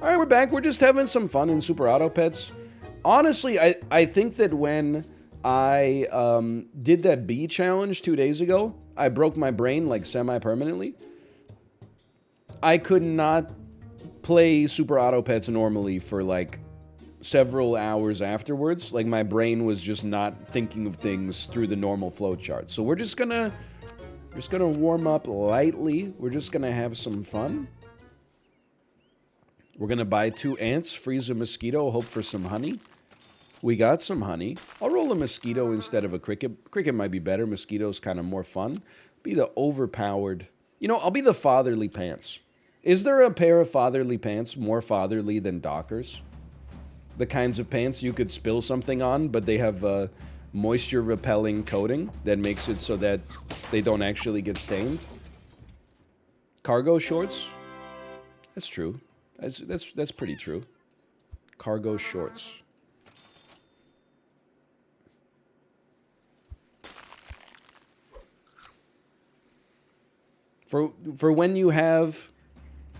All right, we're back. We're just having some fun in Super Auto Pets. Honestly, I think that when I did that bee challenge 2 days ago, I broke my brain like semi-permanently. I could not play Super Auto Pets normally for like several hours afterwards. Like my brain was just not thinking of things through the normal flowchart. So we're just gonna warm up lightly. We're just gonna have some fun. We're gonna buy 2 ants, freeze a mosquito, hope for some honey. We got some honey. I'll roll a mosquito instead of a cricket. Cricket might be better. Mosquito's kind of more fun. Be the overpowered. You know, I'll be the fatherly pants. Is there a pair of fatherly pants more fatherly than Dockers? The kinds of pants you could spill something on, but they have a moisture-repelling coating that makes it so that they don't actually get stained. Cargo shorts? That's true. That's pretty true. Cargo shorts. For when you have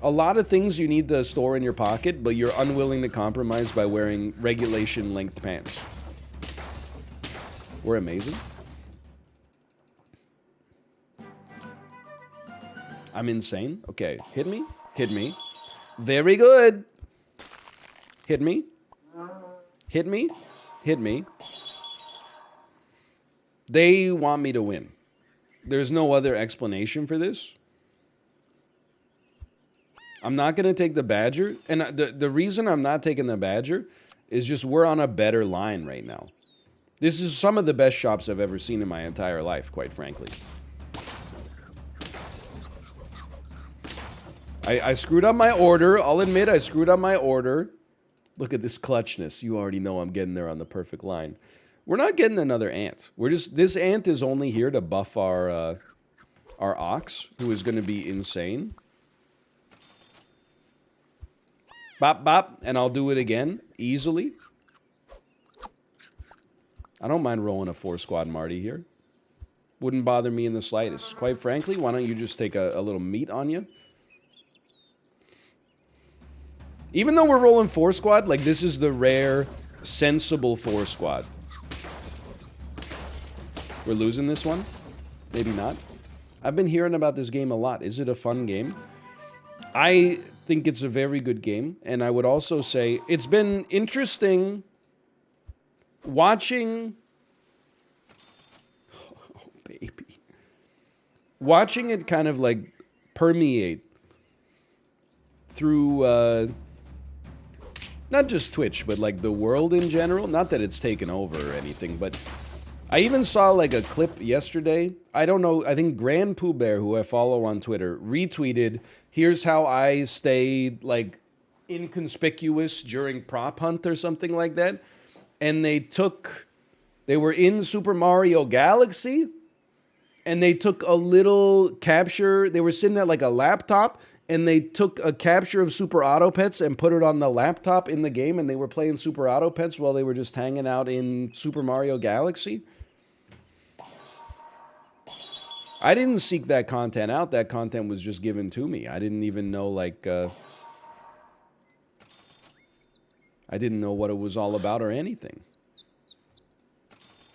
a lot of things you need to store in your pocket, but you're unwilling to compromise by wearing regulation length pants. We're amazing. I'm insane. Okay, hit me. Hit me. Very good. Hit me. Hit me. Hit me. They want me to win. There's no other explanation for this. I'm not going to take the Badger. And the reason I'm not taking the Badger is just we're on a better line right now. This is some of the best shops I've ever seen in my entire life, quite frankly. I screwed up my order. I'll admit I screwed up my order. Look at this clutchness. You already know I'm getting there on the perfect line. We're not getting another ant. We're just... This ant is only here to buff our ox, who is going to be insane. Bop, bop, and I'll do it again, easily. I don't mind rolling a 4-squad Marty here. Wouldn't bother me in the slightest. Quite frankly, why don't you just take a little meat on you? Even though we're rolling 4-squad, like, this is the rare, sensible 4-squad. We're losing this one? Maybe not. I've been hearing about this game a lot. Is it a fun game? I think it's a very good game, and I would also say it's been interesting watching... Oh, baby. Watching it kind of, like, permeate through, not just Twitch, but, like, the world in general. Not that it's taken over or anything, but I even saw, like, a clip yesterday. I don't know, I think Grand Pooh Bear, who I follow on Twitter, retweeted, here's how I stayed, like, inconspicuous during prop hunt or something like that. And they were in Super Mario Galaxy, and they took a little capture. They were sitting at, like, a laptop, and they took a capture of Super Auto Pets and put it on the laptop in the game, and they were playing Super Auto Pets while they were just hanging out in Super Mario Galaxy. I didn't seek that content out. That content was just given to me. I didn't even know, like, I didn't know what it was all about or anything.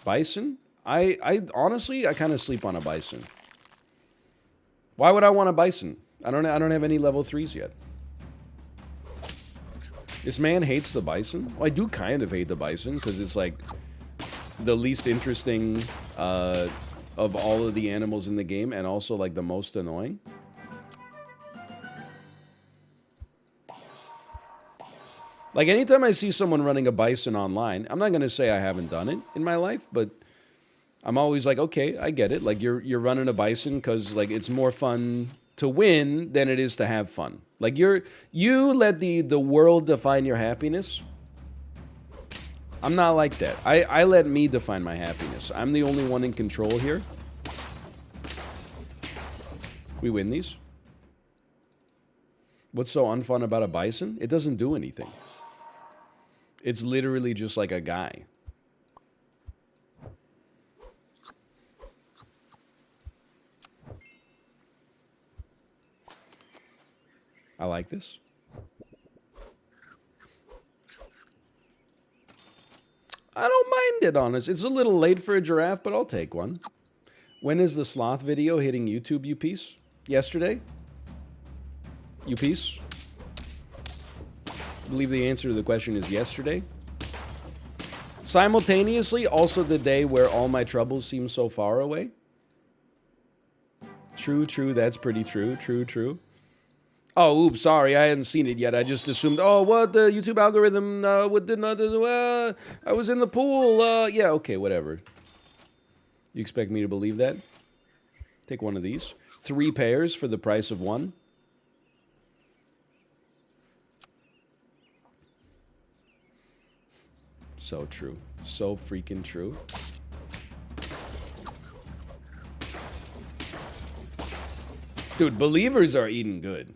Bison? I honestly, I kind of sleep on a bison. Why would I want a bison? I don't have any level 3s yet. This man hates the bison? Well, I do kind of hate the bison, because it's, like, the least interesting, of all of the animals in the game, and also, like, the most annoying. Like, anytime I see someone running a bison online, I'm not going to say I haven't done it in my life, but I'm always like, okay, I get it. Like, you're running a bison because, like, it's more fun to win than it is to have fun. Like, you let the world define your happiness. I'm not like that. I let me define my happiness. I'm the only one in control here. We win these. What's so unfun about a bison? It doesn't do anything. It's literally just like a guy. I like this. I don't mind it, honest. It's a little late for a giraffe, but I'll take one. When is the sloth video hitting YouTube, you piece? Yesterday? You piece? I believe the answer to the question is yesterday. Simultaneously, also the day where all my troubles seem so far away. True, true, that's pretty true. True, true. Oh, oops, sorry, I hadn't seen it yet. I just assumed, oh, what, the YouTube algorithm, what did not, I was in the pool, yeah, okay, whatever. You expect me to believe that? Take one of these. 3 pairs for the price of 1. So true. So freaking true. Dude, believers are eating good.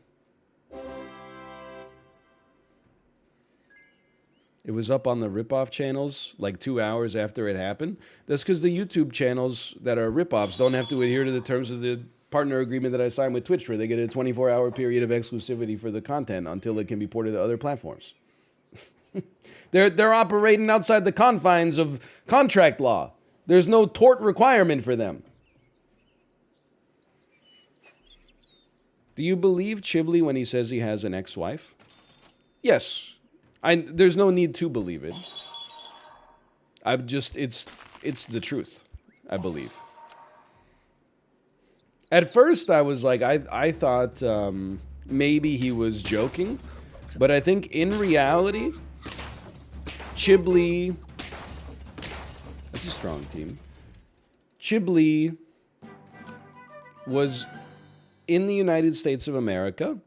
It was up on the ripoff channels like 2 hours after it happened. That's because the YouTube channels that are ripoffs don't have to adhere to the terms of the partner agreement that I signed with Twitch, where they get a 24-hour period of exclusivity for the content until it can be ported to other platforms. They're operating outside the confines of contract law. There's no tort requirement for them. Do you believe Chiblee when he says he has an ex-wife? Yes. There's no need to believe it. It's the truth, I believe. At first, I was like, I thought maybe he was joking, but I think in reality, Chiblee, that's a strong team. Chiblee was in the United States of America.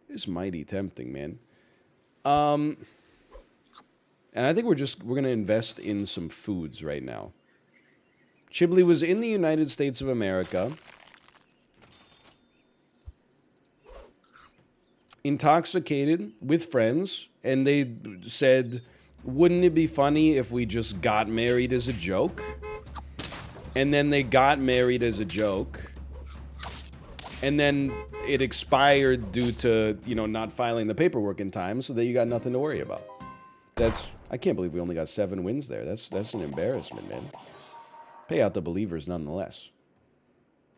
It's mighty tempting, man. And I think we're gonna invest in some foods right now. Chiblee was in the United States of America, intoxicated with friends, and they said, wouldn't it be funny if we just got married as a joke? And then they got married as a joke. And then it expired due to, you know, not filing the paperwork in time, so that you got nothing to worry about. I can't believe we only got 7 wins there. That's an embarrassment, man. Pay out the believers nonetheless.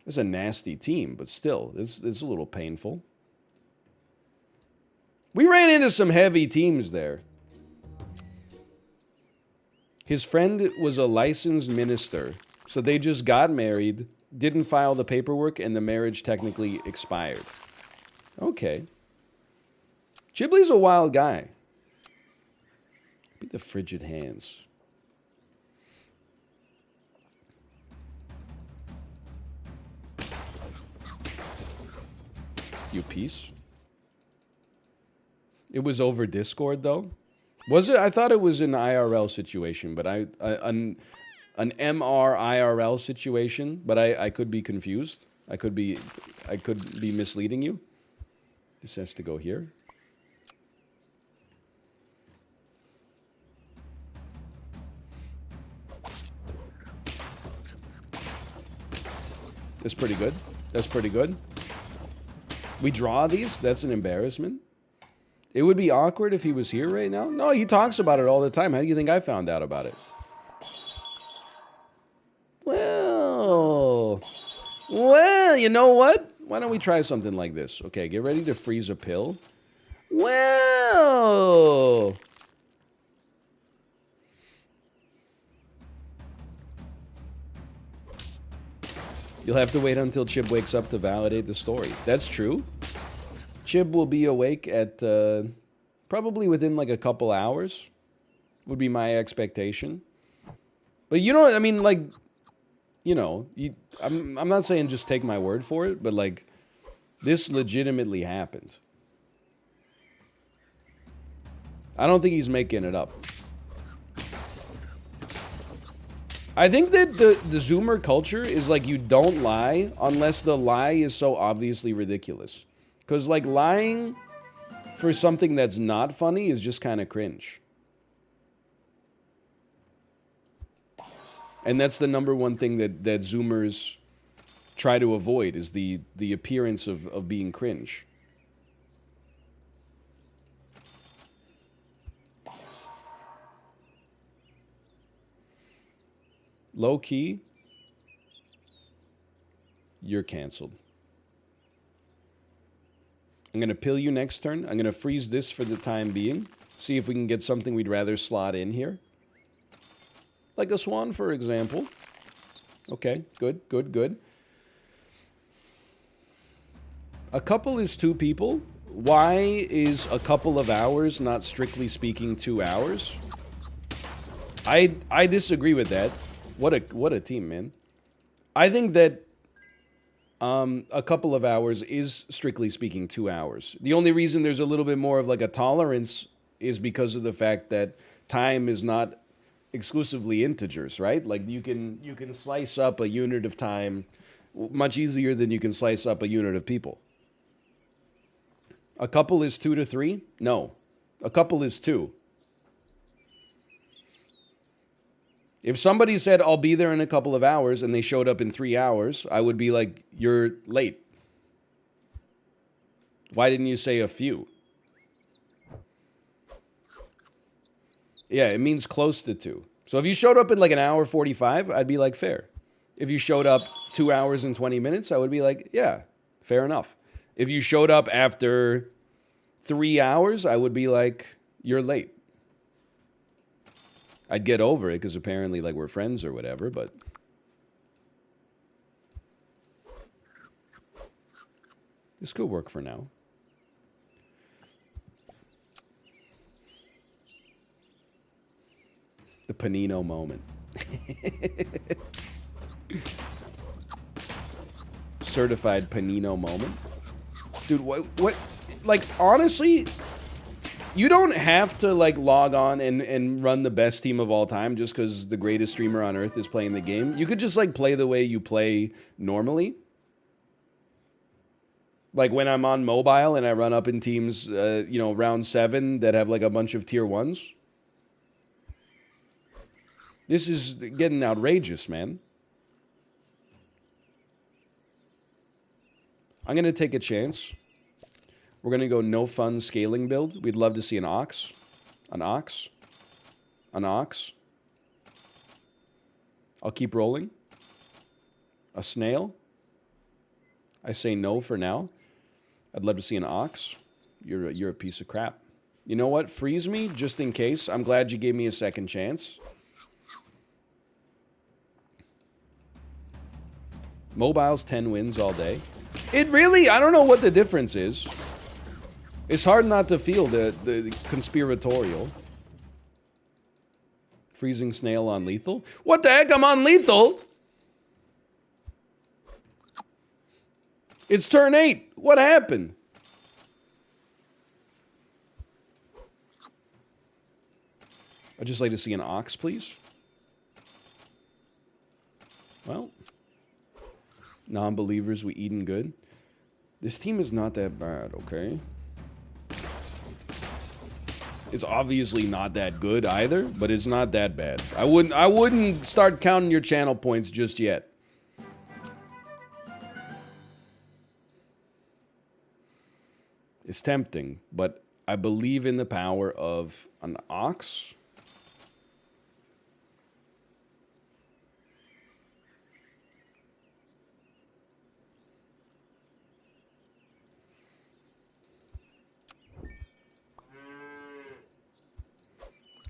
It's a nasty team, but still, it's a little painful. We ran into some heavy teams there. His friend was a licensed minister, so they just got married, didn't file the paperwork, and the marriage technically expired. Okay. Chiblee's a wild guy. Beat the frigid hands. You piece. It was over Discord, though? Was it? I thought it was an IRL situation, but an MR IRL situation, but I could be confused. I could be misleading you. This has to go here. That's pretty good. That's pretty good. We draw these? That's an embarrassment. It would be awkward if he was here right now. No, he talks about it all the time. How do you think I found out about it? Well, you know what? Why don't we try something like this? Okay, get ready to freeze a pill. Well, you'll have to wait until Chib wakes up to validate the story. That's true. Chib will be awake at probably within like a couple hours, would be my expectation. But you know, I mean, like, you know, I'm not saying just take my word for it, but like, this legitimately happened. I don't think he's making it up. I think that the Zoomer culture is like, you don't lie unless the lie is so obviously ridiculous. Because, like, lying for something that's not funny is just kind of cringe. And that's the #1 thing that Zoomers try to avoid, is the appearance of being cringe. Low key, you're canceled. I'm going to pill you next turn. I'm going to freeze this for the time being. See if we can get something we'd rather slot in here. Like a swan, for example. Okay, good, good, good. A couple is 2 people. Why is a couple of hours not strictly speaking 2 hours? I disagree with that. What a team, man. I think that a couple of hours is strictly speaking 2 hours. The only reason there's a little bit more of like a tolerance is because of the fact that time is not exclusively integers, right? Like you can slice up a unit of time much easier than you can slice up a unit of people. A couple is 2 to 3? No. A couple is 2. If somebody said, I'll be there in a couple of hours, and they showed up in 3 hours, I would be like, you're late. Why didn't you say a few? Yeah, it means close to 2. So if you showed up in like an hour 45, I'd be like, fair. If you showed up 2 hours and 20 minutes, I would be like, yeah, fair enough. If you showed up after 3 hours, I would be like, you're late. I'd get over it because apparently like we're friends or whatever, but this could work for now. The Panino moment. Certified Panino moment. Dude, what, like, honestly, you don't have to, like, log on and run the best team of all time just because the greatest streamer on earth is playing the game. You could just, like, play the way you play normally. Like, when I'm on mobile and I run up in teams, you know, round 7 that have, like, a bunch of tier 1s. This is getting outrageous, man. I'm going to take a chance. We're going to go no fun scaling build. We'd love to see an ox. An ox. An ox. I'll keep rolling. A snail. I say no for now. I'd love to see an ox. You're a piece of crap. You know what? Freeze me just in case. I'm glad you gave me a second chance. Mobile's 10 wins all day. It really, I don't know what the difference is. It's hard not to feel the conspiratorial. Freezing snail on lethal? What the heck? I'm on lethal? It's turn 8. What happened? I'd just like to see an ox, please. Well, non-believers, we eating good. This team is not that bad, okay? It's obviously not that good either, but it's not that bad. I wouldn't start counting your channel points just yet. It's tempting, but I believe in the power of an ox.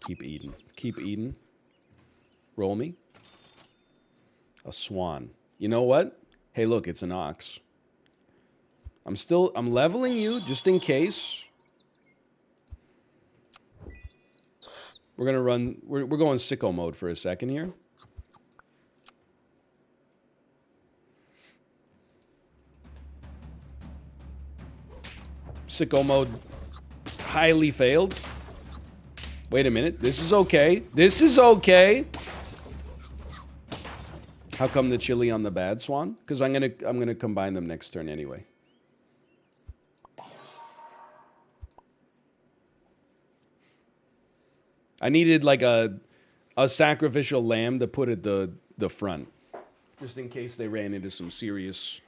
Keep eating. Keep eating. Roll me. A swan. You know what? Hey, look, it's an ox. I'm leveling you just in case. We're gonna run, we're going sicko mode for a second here. Sicko mode highly failed. Wait a minute. This is okay. This is okay. How come the chili on the bad swan? Because I'm gonna combine them next turn anyway. I needed like a sacrificial lamb to put at the front, just in case they ran into some serious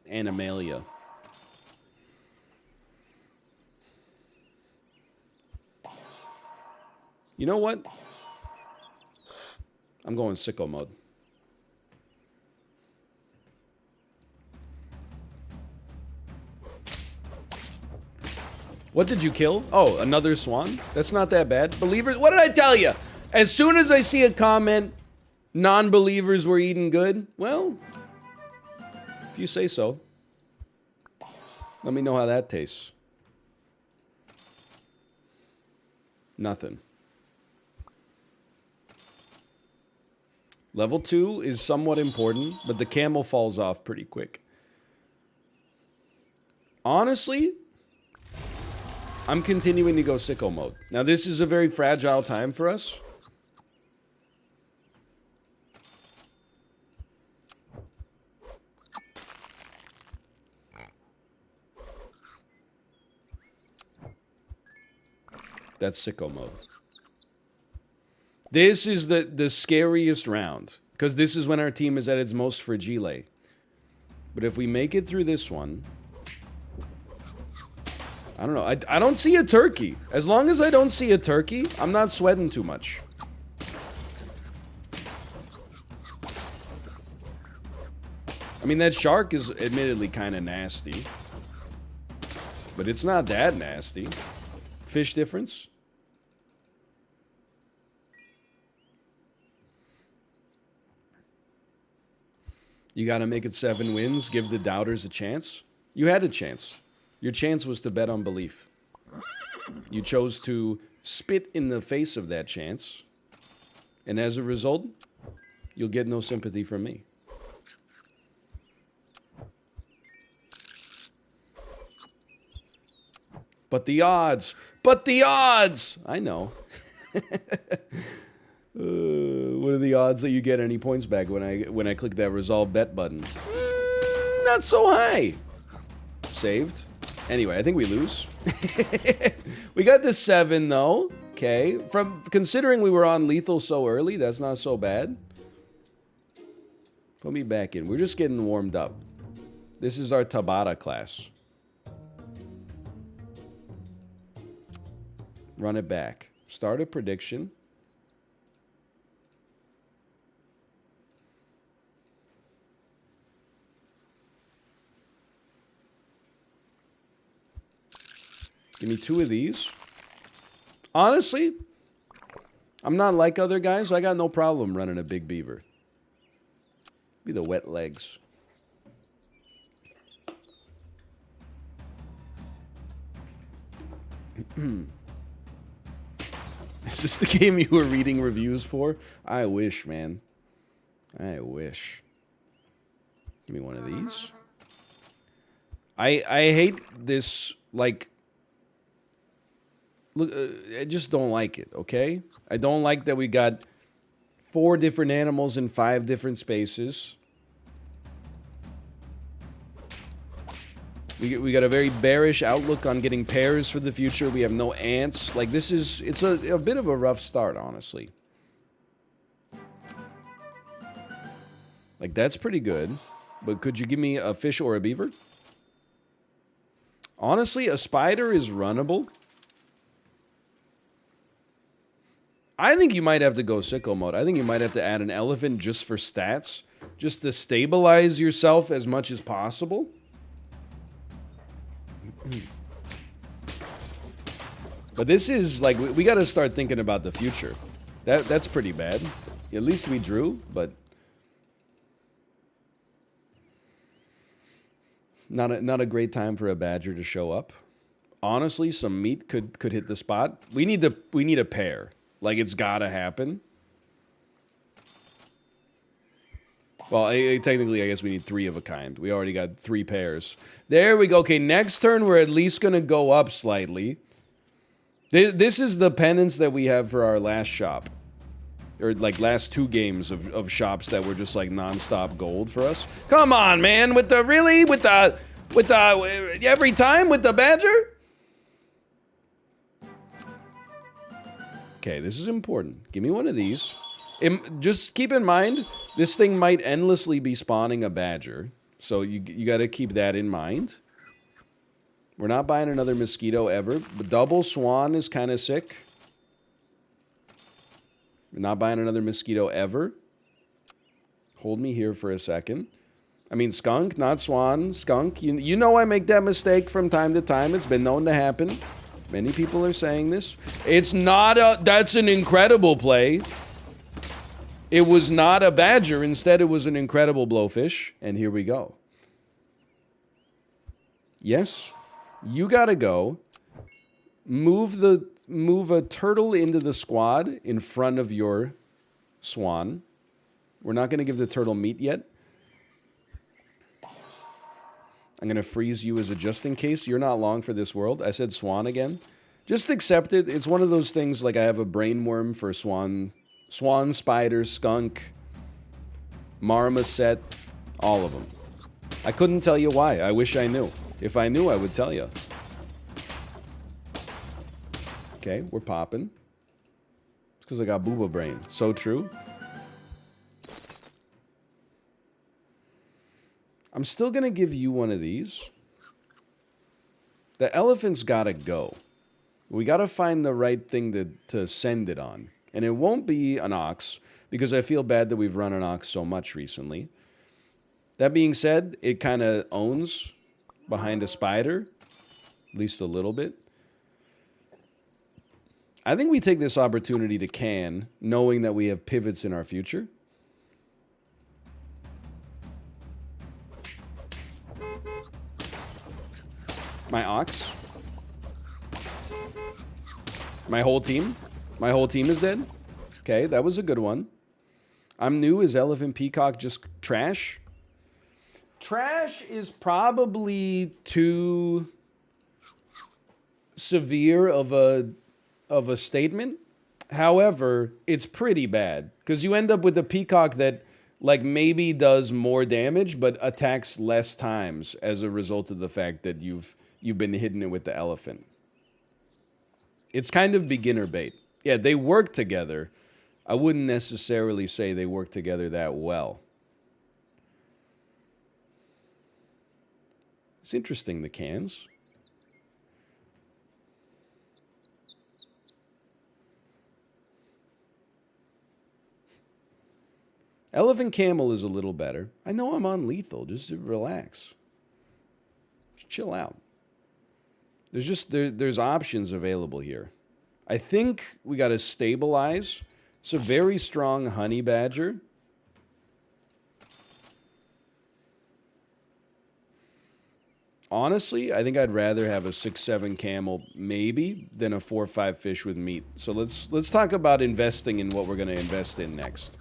animalia. You know what? I'm going sicko mode. What did you kill? Oh, another swan? That's not that bad. Believers, what did I tell you? As soon as I see a comment, non-believers were eating good, well, if you say so. Let me know how that tastes. Nothing. Level 2 is somewhat important, but the camel falls off pretty quick. Honestly, I'm continuing to go sicko mode. Now, this is a very fragile time for us. That's sicko mode. This is the scariest round, because this is when our team is at its most fragile. But if we make it through this one, I don't know. I don't see a turkey. As long as I don't see a turkey, I'm not sweating too much. I mean, that shark is admittedly kind of nasty, but it's not that nasty. Fish difference? You gotta make it 7 wins, give the doubters a chance. You had a chance. Your chance was to bet on belief. You chose to spit in the face of that chance, and as a result, you'll get no sympathy from me. But the odds! But the odds! I know. What are the odds that you get any points back when I click that resolve bet button? Not so high. Saved. Anyway, I think we lose. We got to 7 though. Okay. From considering we were on lethal so early, that's not so bad. Put me back in. We're just getting warmed up. This is our Tabata class. Run it back. Start a prediction. Give me 2 of these. Honestly, I'm not like other guys. I got no problem running a big beaver. Be the wet legs. Is this the game you were reading reviews for? I wish, man. I wish. Give me one of these. I hate this, like... Look, I just don't like it, okay? I don't like that we got 4 different animals in 5 different spaces. We got a very bearish outlook on getting pairs for the future. We have no ants. Like, this is... It's a bit of a rough start, honestly. Like, that's pretty good. But could you give me a fish or a beaver? Honestly, a spider is runnable. I think you might have to go sicko mode. I think you might have to add an elephant just for stats. Just to stabilize yourself as much as possible. But this is, like, we got to start thinking about the future. That's pretty bad. At least we drew, but... Not a great time for a badger to show up. Honestly, some meat could hit the spot. We need a pair. Like, it's gotta happen. Well, technically, I guess we need 3 of a kind. We already got 3 pairs. There we go. Okay, next turn, we're at least gonna go up slightly. This is the penance that we have for our last shop. Or, like, last 2 games of shops that were just, like, non-stop gold for us. Come on, man! With the, really? With the, every time with the badger? Okay, this is important. Give me one of these. Just keep in mind, this thing might endlessly be spawning a badger. So you gotta keep that in mind. We're not buying another mosquito ever. But double swan is kind of sick. We're not buying another mosquito ever. Hold me here for a second. I mean, skunk, not swan. Skunk. You know I make that mistake from time to time. It's been known to happen. Many people are saying this. It's not a... That's an incredible play. It was not a badger. Instead, it was an incredible blowfish. And here we go. Yes, you gotta go. Move a turtle into the squad in front of your swan. We're not gonna give the turtle meat yet. I'm gonna freeze you as a just in case. You're not long for this world. I said swan again. Just accept it. It's one of those things like I have a brain worm for swan, spider, skunk, marmoset, all of them. I couldn't tell you why. I wish I knew. If I knew, I would tell you. Okay, we're popping. It's because I got booba brain. So true. I'm still going to give you one of these. The elephant's got to go. We got to find the right thing to send it on. And it won't be an ox, because I feel bad that we've run an ox so much recently. That being said, it kind of owns behind a spider, at least a little bit. I think we take this opportunity to can, knowing that we have pivots in our future. My ox. My whole team. My whole team is dead. Okay, that was a good one. I'm new. Is elephant peacock just trash? Trash is probably too severe of a statement. However, it's pretty bad because you end up with a peacock that like maybe does more damage but attacks less times as a result of the fact that you've been hitting it with the elephant. It's kind of beginner bait. Yeah, they work together. I wouldn't necessarily say they work together that well. It's interesting, the cans. Elephant camel is a little better. I know I'm on lethal. Just relax. Just chill out. There's options available here. I think we got to stabilize. It's a very strong honey badger. Honestly, I think I'd rather have a 6-7 camel maybe than a 4-5 fish with meat. So let's talk about investing in what we're going to invest in next.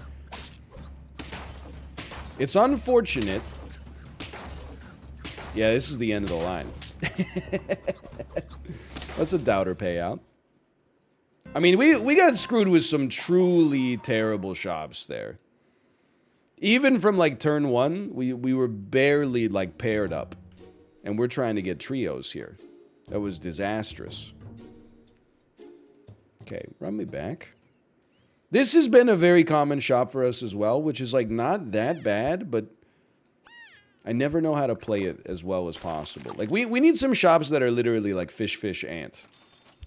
It's unfortunate. Yeah, this is the end of the line. That's a doubter payout. I mean, we got screwed with some truly terrible shops there. Even from like turn 1, we were barely like paired up. And we're trying to get trios here. That was disastrous. Okay, run me back. This has been a very common shop for us as well, which is like not that bad, but I never know how to play it as well as possible. Like we need some shops that are literally like fish, ant.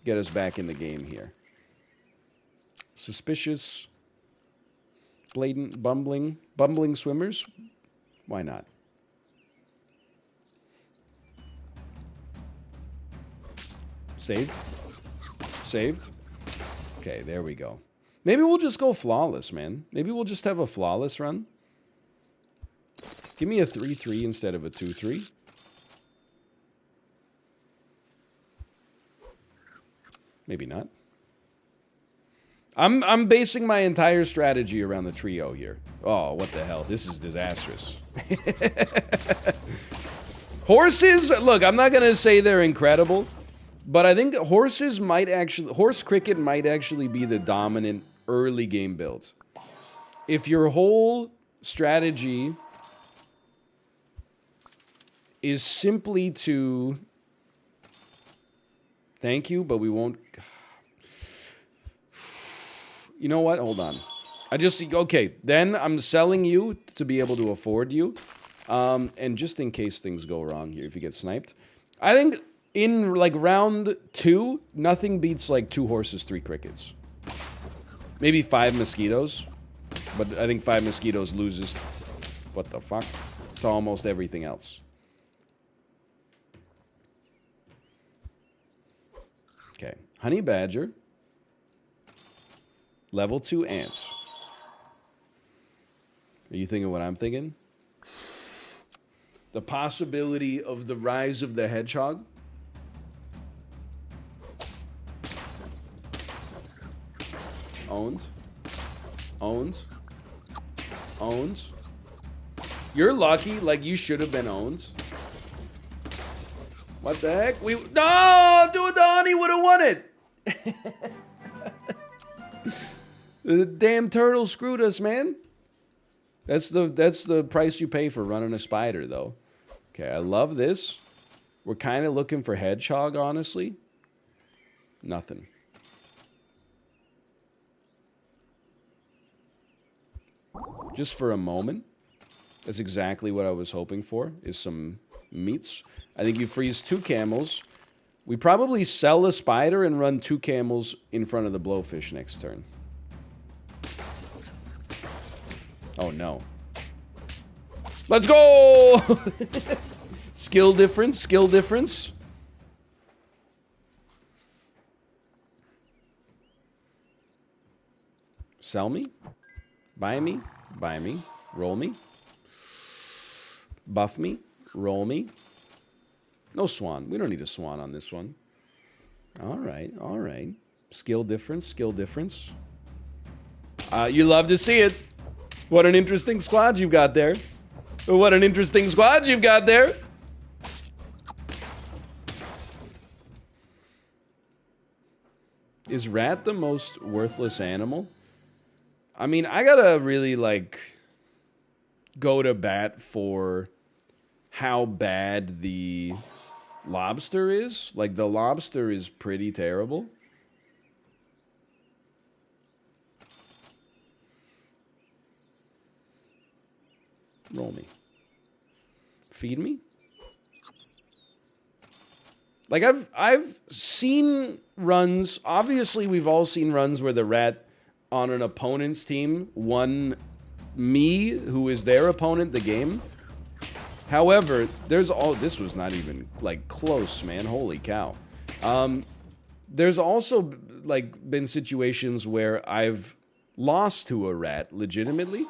Get us back in the game here. Suspicious, blatant, bumbling swimmers? Why not? Saved? Saved? Okay, there we go. Maybe we'll just go flawless, man. Maybe we'll just have a flawless run. Give me a 3-3 instead of a 2-3. Maybe not. I'm basing my entire strategy around the trio here. Oh, what the hell? This is disastrous. Horses, look, I'm not going to say they're incredible, but I think horse cricket might actually be the dominant early game build. If your whole strategy is simply to... Thank you, but we won't... You know what? Hold on. Okay, then I'm selling you to be able to afford you. And just in case things go wrong here, if you get sniped. I think in like round 2, nothing beats like 2 horses, 3 crickets. Maybe 5 mosquitoes. But I think 5 mosquitoes loses... What the fuck? To almost everything else. Okay. Honey badger. Level 2 ants. Are you thinking what I'm thinking? The possibility of the rise of the hedgehog? Owns. Owns. Owns. You're lucky, like you should have been owns. What the heck? No! Do it, the honey would have won it! The damn turtle screwed us, man. That's the price you pay for running a spider, though. Okay, I love this. We're kind of looking for hedgehog, honestly. Nothing. Just for a moment. That's exactly what I was hoping for, is some meats. I think you freeze 2 camels. We probably sell a spider and run 2 camels in front of the blowfish next turn. Oh, no. Let's go! Skill difference, skill difference. Sell me. Buy me. Buy me. Roll me. Buff me. Roll me. No swan. We don't need a swan on this one. All right. All right. Skill difference. Skill difference. You love to see it. What an interesting squad you've got there. What an interesting squad you've got there. Is rat the most worthless animal? I mean, I gotta really, like, go to bat for how bad the lobster is. Like, the lobster is pretty terrible. Roll me. Feed me. Like, I've seen runs. Obviously, we've all seen runs where the rat on an opponent's team won me, who is their opponent, the game. However, this was not even, like, close, man. Holy cow. There's also, like, been situations where I've lost to a rat legitimately.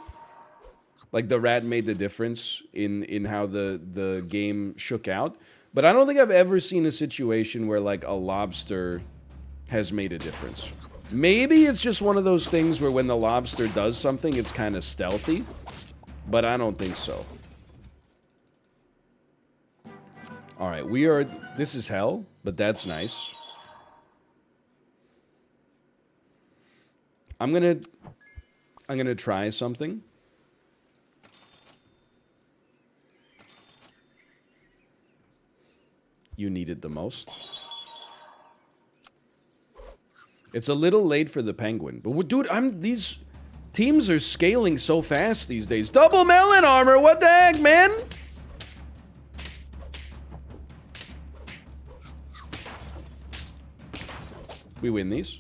Like, the rat made the difference in how the game shook out. But I don't think I've ever seen a situation where, like, a lobster has made a difference. Maybe it's just one of those things where when the lobster does something, it's kind of stealthy. But I don't think so. Alright, this is hell, but that's nice. I'm gonna try something. You need it the most. It's a little late for the penguin. But, dude, these teams are scaling so fast these days. Double melon armor! What the heck, man? We win these.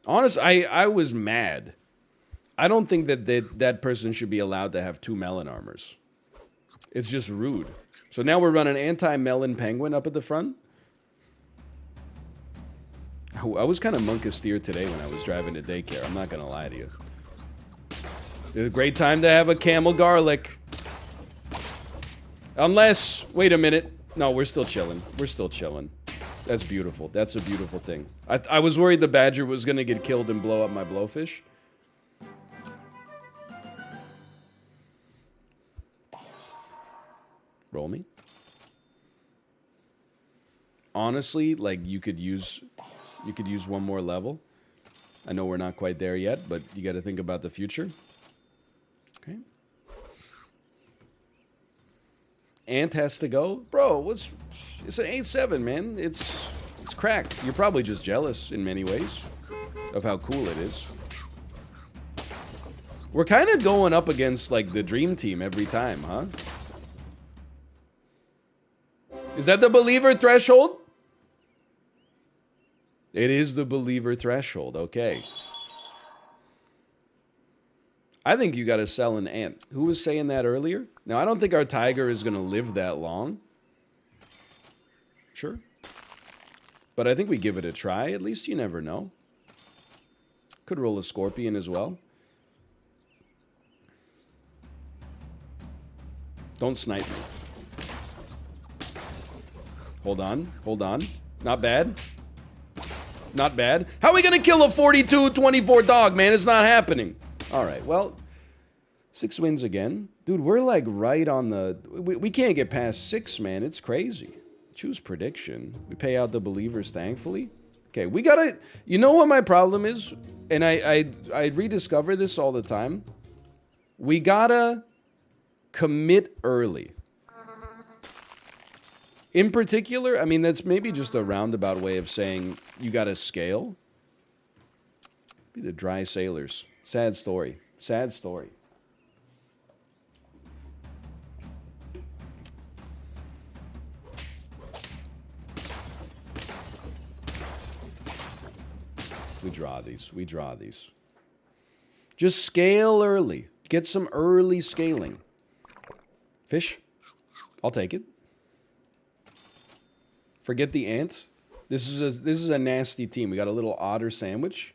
Honest, I was mad. I don't think that person should be allowed to have 2 melon armors. It's just rude. So now we're running anti-melon penguin up at the front. I was kind of monkasteer today when I was driving to daycare. I'm not going to lie to you. It's a great time to have a camel garlic. Unless, wait a minute. No, we're still chilling. We're still chilling. That's beautiful. That's a beautiful thing. I was worried the badger was going to get killed and blow up my blowfish. Roll me. Honestly, like, you could use one more level. I know we're not quite there yet, but you got to think about the future. Okay. Ant has to go. Bro, it's an 8-7, man. It's cracked. You're probably just jealous in many ways of how cool it is. We're kind of going up against, like, the dream team every time, huh? Is that the believer threshold? It is the believer threshold. Okay. I think you got to sell an ant. Who was saying that earlier? Now, I don't think our tiger is going to live that long. Sure. But I think we give it a try. At least you never know. Could roll a scorpion as well. Don't snipe me. Hold on. Hold on. Not bad. Not bad. How are we going to kill a 42-24 dog, man? It's not happening. All right, well, 6 wins again. Dude, we're like right on the... We can't get past 6, man. It's crazy. Choose prediction. We pay out the believers, thankfully. Okay, we gotta... You know what my problem is? And I rediscover this all the time. We gotta commit early. In particular, I mean, that's maybe just a roundabout way of saying you gotta scale. Be the dry sailors. Sad story. Sad story. We draw these. We draw these. Just scale early. Get some early scaling. Fish. I'll take it. Forget the ants. This is a nasty team. We got a little otter sandwich.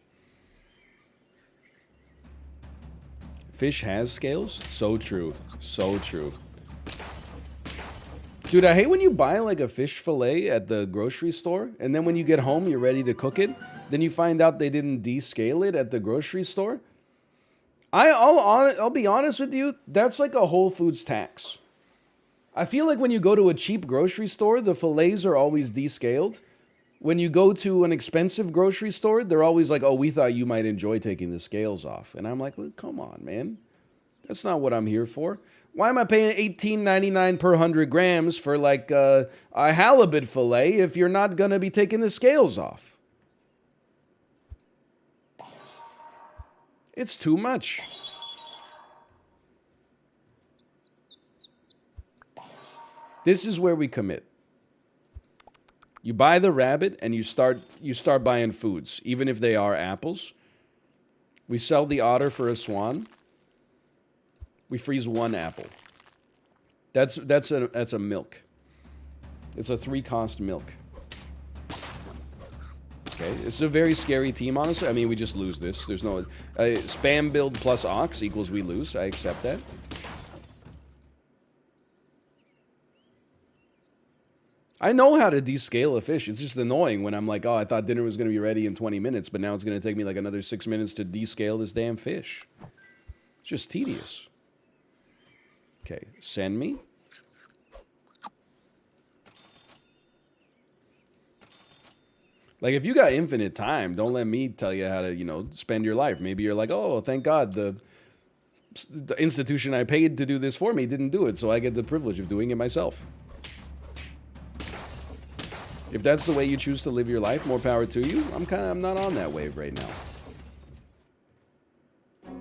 Fish has scales? So true. So true. Dude, I hate when you buy like a fish fillet at the grocery store, and then when you get home, you're ready to cook it. Then you find out they didn't descale it at the grocery store. I'll be honest with you, that's like a Whole Foods tax. I feel like when you go to a cheap grocery store, the fillets are always descaled. When you go to an expensive grocery store, they're always like, oh, we thought you might enjoy taking the scales off. And I'm like, well, come on, man. That's not what I'm here for. Why am I paying $18.99 per 100 grams for like a halibut fillet if you're not going to be taking the scales off? It's too much. This is where we commit. You buy the rabbit and you start buying foods, even if they are apples. We sell the otter for a swan. We freeze 1 apple. That's a milk. It's a 3-cost milk. Okay, it's a very scary team, honestly. I mean, we just lose this. There's no spam build plus ox equals we lose. I accept that. I know how to descale a fish. It's just annoying when I'm like, oh, I thought dinner was going to be ready in 20 minutes, but now it's going to take me like another 6 minutes to descale this damn fish. It's just tedious. Okay, send me. Like, if you got infinite time, don't let me tell you how to, you know, spend your life. Maybe you're like, oh, thank God the institution I paid to do this for me didn't do it, so I get the privilege of doing it myself. If that's the way you choose to live your life, more power to you. I'm not on that wave right now.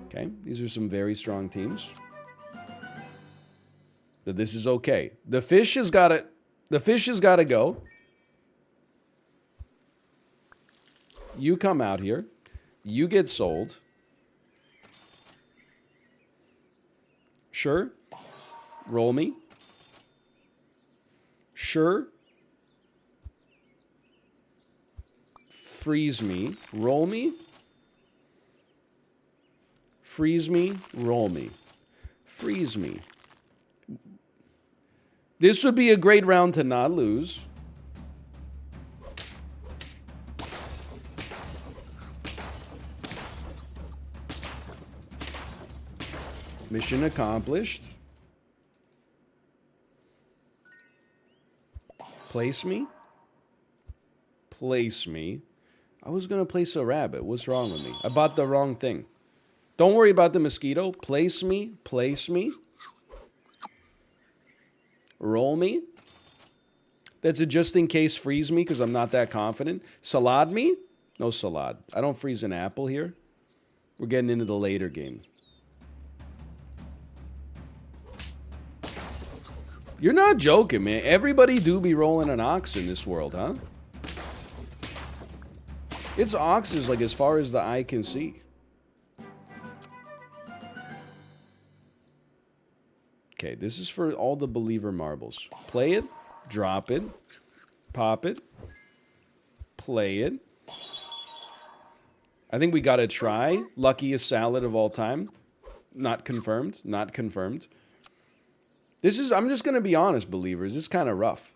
Okay, these are some very strong teams. But this is okay. The fish has got to go. You come out here. You get sold. Sure. Roll me. Sure. Freeze me. Roll me. Freeze me. Roll me. Freeze me. This would be a great round to not lose. Mission accomplished. Place me. Place me. I was going to place a rabbit. What's wrong with me? I bought the wrong thing. Don't worry about the mosquito. Place me. Place me. Roll me. That's a just in case freeze me because I'm not that confident. Salad me. No salad. I don't freeze an apple here. We're getting into the later game. You're not joking, man. Everybody do be rolling an ox in this world, huh? It's oxes like as far as the eye can see. Okay, this is for all the believer marbles. Play it, drop it, pop it, play it. I think we gotta try. Luckiest salad of all time. Not confirmed, not confirmed. This is, I'm just gonna be honest, believers, it's kind of rough.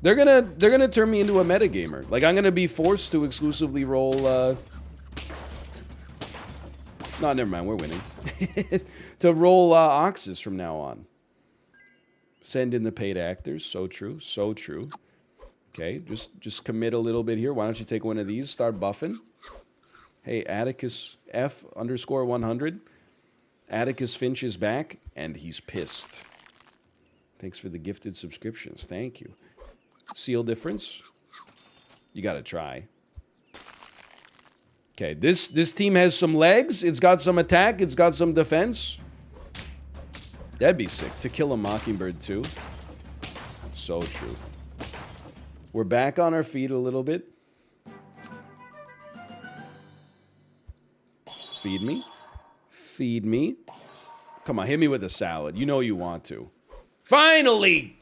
They're gonna turn me into a metagamer. Like, I'm gonna be forced to exclusively roll, No, never mind, we're winning. To roll oxes from now on. Send in the paid actors. So true. So true. Okay, just commit a little bit here. Why don't you take one of these? Start buffing. Hey, Atticus F _ 100. Atticus Finch is back, and he's pissed. Thanks for the gifted subscriptions. Thank you. Seal difference. You gotta try. Okay, this team has some legs. It's got some attack. It's got some defense. That'd be sick. To Kill a Mockingbird too. So true. We're back on our feet a little bit. Feed me. Feed me. Come on, hit me with a salad. You know you want to. Finally!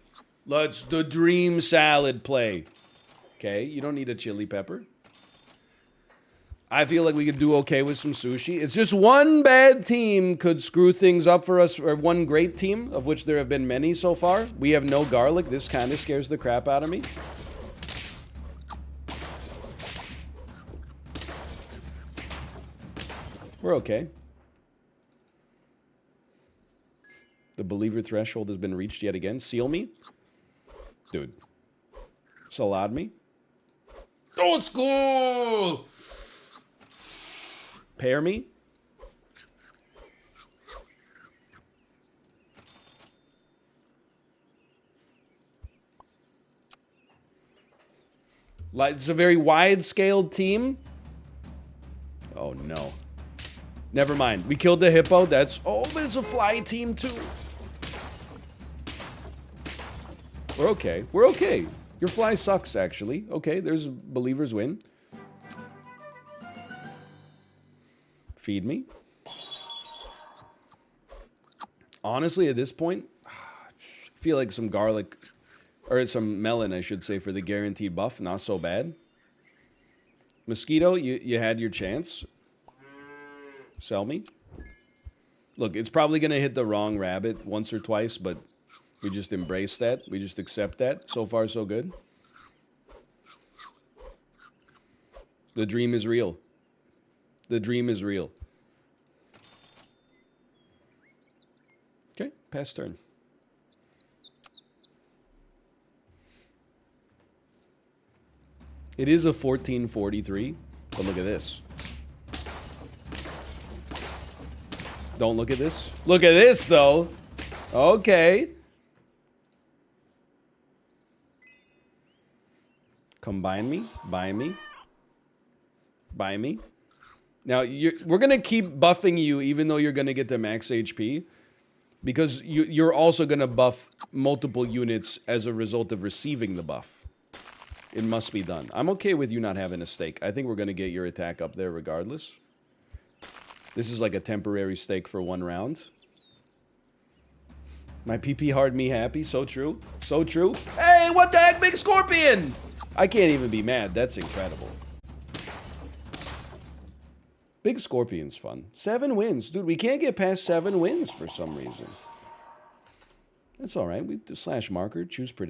Let's the dream salad play. Okay, you don't need a chili pepper. I feel like we could do okay with some sushi. It's just one bad team could screw things up for us, or one great team, of which there have been many so far. We have no garlic. This kind of scares the crap out of me. We're okay. The believer threshold has been reached yet again. Seal me. Dude. Salad me. Oh, it's cool! Pair me. Like, it's a very wide-scaled team. Oh, no. Never mind. We killed the hippo. That's... Oh, but it's a fly team, too. We're okay. We're okay. Your fly sucks, actually. Okay, there's believers win. Feed me. Honestly, at this point, I feel like some garlic, or some melon, I should say, for the guaranteed buff. Not so bad. Mosquito, you had your chance. Sell me. Look, it's probably going to hit the wrong rabbit once or twice, but we just embrace that. We just accept that. So far, so good. The dream is real. The dream is real. Okay, pass turn. It is a 1443, but look at this. Don't look at this. Look at this, though. Okay. Combine me. Buy me. Buy me. Now, we're going to keep buffing you even though you're going to get to max HP. Because you're also going to buff multiple units as a result of receiving the buff. It must be done. I'm okay with you not having a stake. I think we're going to get your attack up there regardless. This is like a temporary stake for 1 round. My PP hard, me happy. So true. So true. Hey, what the heck, Big Scorpion? I can't even be mad. That's incredible. Big Scorpion's fun. 7 wins. Dude, we can't get past 7 wins for some reason. That's all right. We slash marker, choose predict.